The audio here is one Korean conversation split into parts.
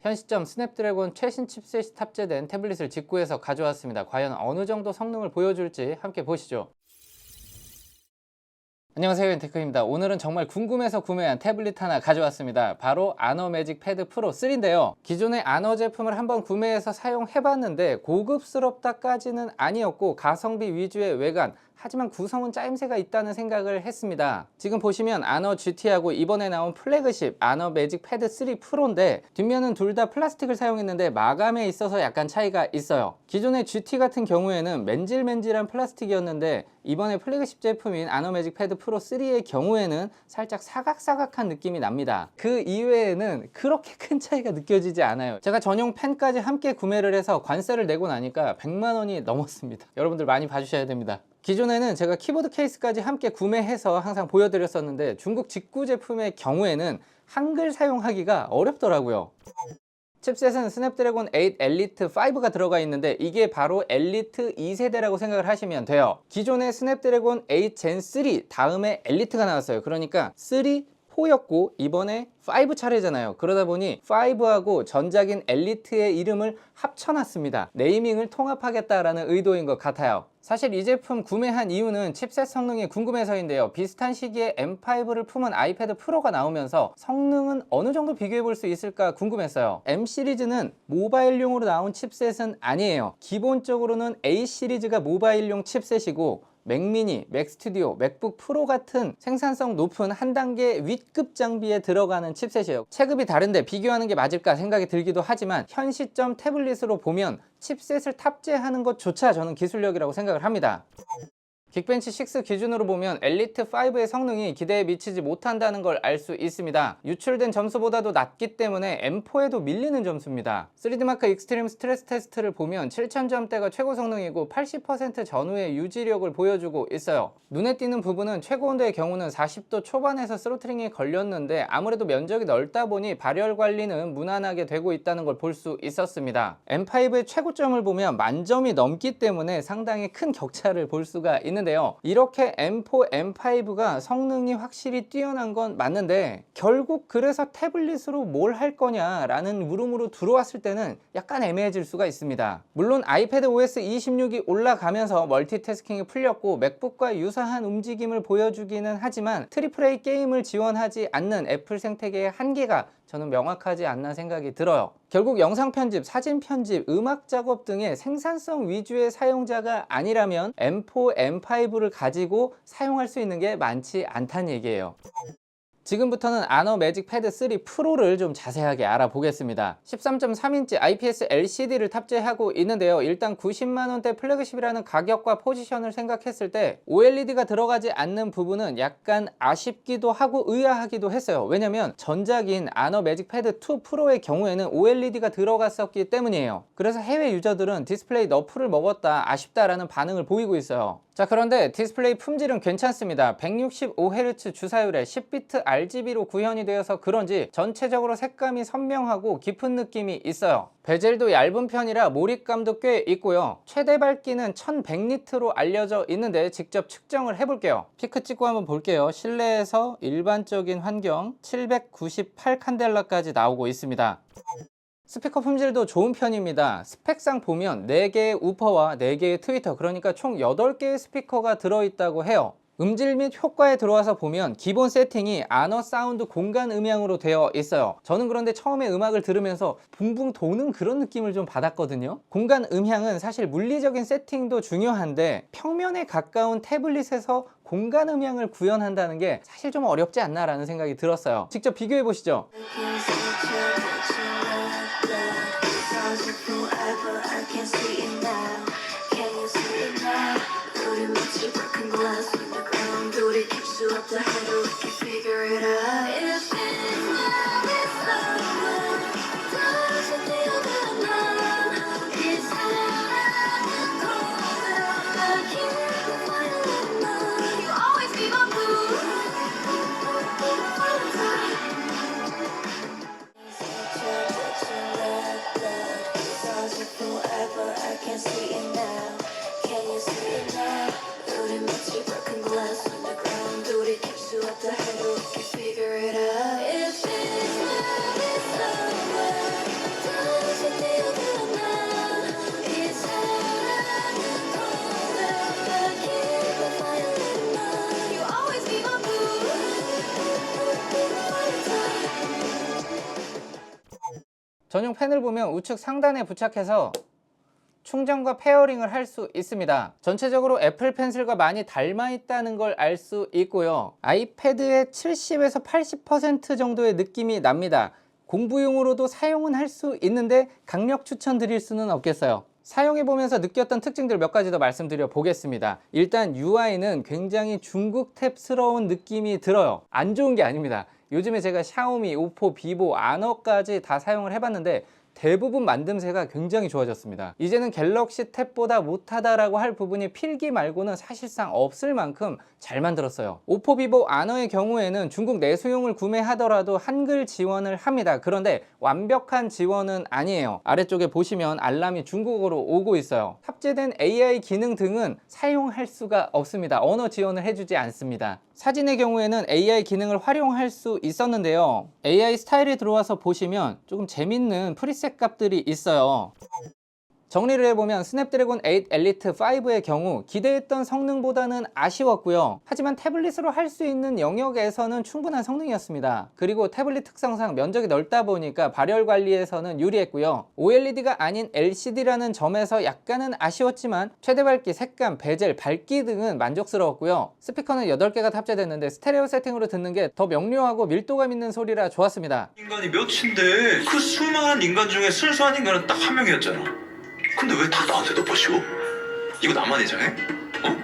현 시점 스냅드래곤 최신 칩셋이 탑재된 태블릿을 직구해서 가져왔습니다. 과연 어느 정도 성능을 보여줄지 함께 보시죠. 안녕하세요, 엔테크입니다. 오늘은 정말 궁금해서 구매한 태블릿 하나 가져왔습니다. 바로 아너 매직 패드 프로 3인데요. 기존의 아너 제품을 한번 구매해서 사용해봤는데 고급스럽다까지는 아니었고 가성비 위주의 외관, 하지만 구성은 짜임새가 있다는 생각을 했습니다. 지금 보시면 아너 GT하고 이번에 나온 플래그십 아너 매직 패드 3 프로인데 뒷면은 둘 다 플라스틱을 사용했는데 마감에 있어서 약간 차이가 있어요. 기존의 GT 같은 경우에는 맨질맨질한 플라스틱이었는데 이번에 플래그십 제품인 아너 매직 패드 프로 3의 경우에는 살짝 사각사각한 느낌이 납니다. 그 이외에는 그렇게 큰 차이가 느껴지지 않아요. 제가 전용 펜까지 함께 구매를 해서 관세를 내고 나니까 100만 원이 넘었습니다. 여러분들 많이 봐주셔야 됩니다. 기존에는 제가 키보드 케이스까지 함께 구매해서 항상 보여드렸었는데 중국 직구 제품의 경우에는 한글 사용하기가 어렵더라고요. 칩셋은 스냅드래곤 8 엘리트 5가 들어가 있는데 이게 바로 엘리트 2세대라고 생각을 하시면 돼요. 기존의 스냅드래곤 8 젠 3 다음에 엘리트가 나왔어요. 그러니까 3, 4였고 이번에 5 차례잖아요. 그러다 보니 5하고 전작인 엘리트의 이름을 합쳐놨습니다. 네이밍을 통합하겠다라는 의도인 것 같아요. 사실 이 제품 구매한 이유는 칩셋 성능이 궁금해서인데요. 비슷한 시기에 M5를 품은 아이패드 프로가 나오면서 성능은 어느 정도 비교해 볼 수 있을까 궁금했어요. M 시리즈는 모바일용으로 나온 칩셋은 아니에요. 기본적으로는 A 시리즈가 모바일용 칩셋이고 맥미니, 맥스튜디오, 맥북 프로 같은 생산성 높은 한 단계 윗급 장비에 들어가는 칩셋이에요. 체급이 다른데 비교하는 게 맞을까 생각이 들기도 하지만 현 시점 태블릿으로 보면 칩셋을 탑재하는 것조차 저는 기술력이라고 생각을 합니다. 긱벤치 6 기준으로 보면 엘리트 5의 성능이 기대에 미치지 못한다는 걸 알 수 있습니다. 유출된 점수보다도 낮기 때문에 M4에도 밀리는 점수입니다. 3D마크 익스트림 스트레스 테스트를 보면 7000점대가 최고 성능이고 80% 전후의 유지력을 보여주고 있어요. 눈에 띄는 부분은 최고 온도의 경우는 40도 초반에서 스로틀링이 걸렸는데 아무래도 면적이 넓다 보니 발열 관리는 무난하게 되고 있다는 걸 볼 수 있었습니다. M5의 최고점을 보면 만점이 넘기 때문에 상당히 큰 격차를 볼 수가 있는데요. 이렇게 M4, M5가 성능이 확실히 뛰어난 건 맞는데 결국 그래서 태블릿으로 뭘 할 거냐라는 물음으로 들어왔을 때는 약간 애매해질 수가 있습니다. 물론 아이패드 OS 26이 올라가면서 멀티태스킹이 풀렸고 맥북과 유사한 움직임을 보여주기는 하지만 AAA 게임을 지원하지 않는 애플 생태계의 한계가 저는 명확하지 않나 생각이 들어요. 결국 영상 편집, 사진 편집, 음악 작업 등의 생산성 위주의 사용자가 아니라면 M4, M5를 가지고 사용할 수 있는 게 많지 않다는 얘기예요. 지금부터는 아너 매직 패드 3 프로를 좀 자세하게 알아보겠습니다. 13.3인치 IPS LCD를 탑재하고 있는데요. 일단 90만원대 플래그십이라는 가격과 포지션을 생각했을 때 OLED가 들어가지 않는 부분은 약간 아쉽기도 하고 의아하기도 했어요. 왜냐면 전작인 아너 매직 패드 2 프로의 경우에는 OLED가 들어갔었기 때문이에요. 그래서 해외 유저들은 디스플레이 너프를 먹었다, 아쉽다라는 반응을 보이고 있어요. 자, 그런데 디스플레이 품질은 괜찮습니다. 165Hz 주사율에 10비트 RGB로 구현이 되어서 그런지 전체적으로 색감이 선명하고 깊은 느낌이 있어요. 베젤도 얇은 편이라 몰입감도 꽤 있고요. 최대 밝기는 1100니트로 알려져 있는데 직접 측정을 해볼게요. 피크 찍고 한번 볼게요. 실내에서 일반적인 환경 798 칸델라까지 나오고 있습니다. 스피커 품질도 좋은 편입니다. 스펙상 보면 4개의 우퍼와 4개의 트위터, 그러니까 총 8개의 스피커가 들어있다고 해요. 음질 및 효과에 들어와서 보면 기본 세팅이 아너 사운드 공간 음향으로 되어 있어요. 저는 그런데 처음에 음악을 들으면서 붕붕 도는 그런 느낌을 좀 받았거든요. 공간 음향은 사실 물리적인 세팅도 중요한데 평면에 가까운 태블릿에서 공간 음향을 구현한다는 게 사실 좀 어렵지 않나 라는 생각이 들었어요. 직접 비교해 보시죠. 전용 펜을 보면 우측 상단에 부착해서 충전과 페어링을 할 수 있습니다. 전체적으로 애플 펜슬과 많이 닮아 있다는 걸 알 수 있고요. 아이패드의 70에서 80% 정도의 느낌이 납니다. 공부용으로도 사용은 할 수 있는데 강력 추천드릴 수는 없겠어요. 사용해보면서 느꼈던 특징들 몇 가지 더 말씀드려 보겠습니다. 일단 UI는 굉장히 중국 탭스러운 느낌이 들어요. 안 좋은 게 아닙니다. 요즘에 제가 샤오미, 오포, 비보, 아너까지 다 사용을 해봤는데 대부분 만듦새가 굉장히 좋아졌습니다. 이제는 갤럭시 탭보다 못하다라고 할 부분이 필기 말고는 사실상 없을 만큼 잘 만들었어요. 오포, 비보, 아너의 경우에는 중국 내수용을 구매하더라도 한글 지원을 합니다. 그런데 완벽한 지원은 아니에요. 아래쪽에 보시면 알람이 중국어로 오고 있어요. 탑재된 AI 기능 등은 사용할 수가 없습니다. 언어 지원을 해주지 않습니다. 사진의 경우에는 AI 기능을 활용할 수 있었는데요. AI 스타일에 들어와서 보시면 조금 재밌는 프리셋 값들이 있어요. 정리를 해보면 스냅드래곤 8 엘리트 5의 경우 기대했던 성능보다는 아쉬웠고요. 하지만 태블릿으로 할 수 있는 영역에서는 충분한 성능이었습니다. 그리고 태블릿 특성상 면적이 넓다 보니까 발열 관리에서는 유리했고요. OLED가 아닌 LCD라는 점에서 약간은 아쉬웠지만 최대 밝기, 색감, 베젤, 밝기 등은 만족스러웠고요. 스피커는 8개가 탑재됐는데 스테레오 세팅으로 듣는 게 더 명료하고 밀도감 있는 소리라 좋았습니다. 인간이 몇인데 그 수많은 인간 중에 순수한 인간은 딱 한 명이었잖아. 근데 왜 다 나한테 덮어씌워? 이거 나만 이상해? 어?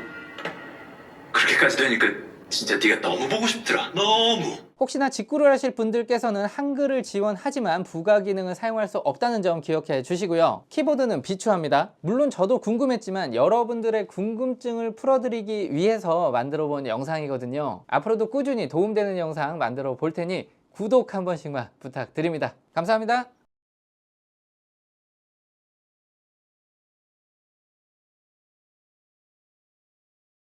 그렇게까지 되니까 진짜 네가 너무 보고 싶더라. 너무. 혹시나 직구를 하실 분들께서는 한글을 지원하지만 부가 기능을 사용할 수 없다는 점 기억해 주시고요. 키보드는 비추합니다. 물론 저도 궁금했지만 여러분들의 궁금증을 풀어드리기 위해서 만들어 본 영상이거든요. 앞으로도 꾸준히 도움되는 영상 만들어 볼 테니 구독 한 번씩만 부탁드립니다. 감사합니다.